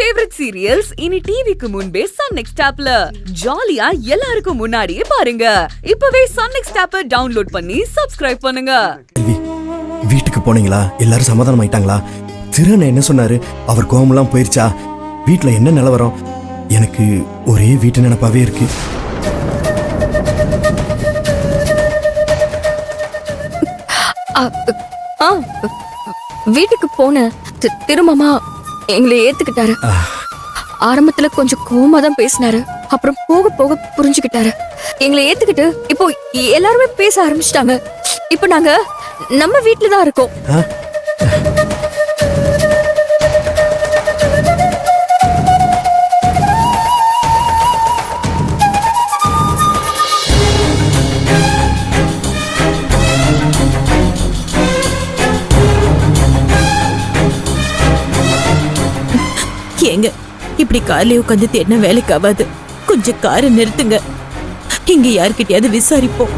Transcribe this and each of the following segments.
Favourite serials இனி டிவிக்கு முன்பே சன் நெக்ஸ்ட் ஆப்ல ஜாலியா எல்லாருக்கும் முன்னாடியே பாருங்க. இப்பவே சன் நெக்ஸ்ட் ஆப்பை டவுன்லோட் பண்ணி சப்ஸ்கிரைப் பண்ணுங்க. வீட்டுக்கு போனீங்களா? எல்லாரும் சமாதானம் ஆயிட்டாங்களா? திறன் என்ன சொன்னாரு? அவர் கோவமெல்லாம் போயிருச்சா? வீட்டுல என்ன நிலவரம்? எனக்கு ஒரே வீட்டு நினைப்பாவே இருக்கு. வீட்டுக்கு போன திருமாமா எங்களை ஏத்துக்கிட்டாரு. ஆரம்பத்துல கொஞ்சம் கோவமா தான் பேசினாரு, அப்புறம் போக போக புரிஞ்சுக்கிட்டாரு. எங்களை ஏத்துக்கிட்டு இப்போ எல்லாருமே பேச ஆரம்பிச்சிட்டாங்க. இப்போ நாங்க நம்ம வீட்டுல தான் இருக்கோம். ஏங்க இப்படி கார்லயே உட்காந்து தேடின வேலைக்கு ஆகாது. கொஞ்சம் காரை நிறுத்துங்க, இங்க யார்கிட்டயாவது விசாரிப்போம்.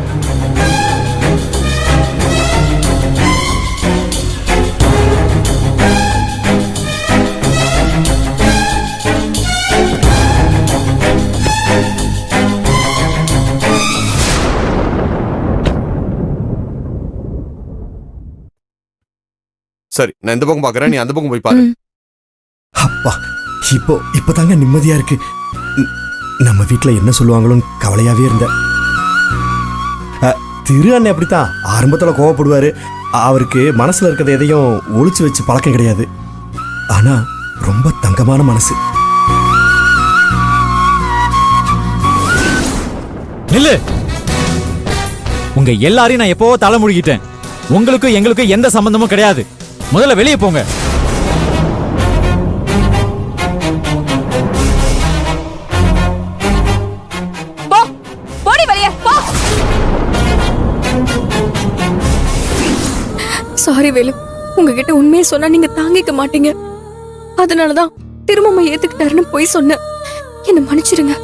சரி, நான் இந்த பக்கம் பாக்குறேன், நீ அந்த பக்கம் போய் பாரு. அப்பா, இப்பதாங்க நிம்மதியா இருக்கு. நம்ம வீட்டுல என்ன சொல்லுவாங்களும் கவலையாவே இருந்த. திரு அண்ணன் அப்படித்தான் ஆரம்பத்துல கோவப்படுவாரு. அவருக்கு மனசுல இருக்கிறத எதையும் ஒளிச்சு வச்சு பழக்கம் கிடையாது. ஆனா ரொம்ப தங்கமான மனசு. நில்லு. உங்க எல்லாரையும் நான் எப்போ தலை முழுகிட்டேன். உங்களுக்கும் எங்களுக்கும் எந்த சம்பந்தமும் கிடையாது. முதல்ல வெளியே போங்க. சாரி வேலு, உங்ககிட்ட உண்மையை சொன்னா நீங்க தாங்கிக்க மாட்டீங்க. அதனாலதான் திரும்ப ஏத்துக்கிட்டாருன்னு போய் சொன்னேன். என்ன மன்னிச்சிருங்க.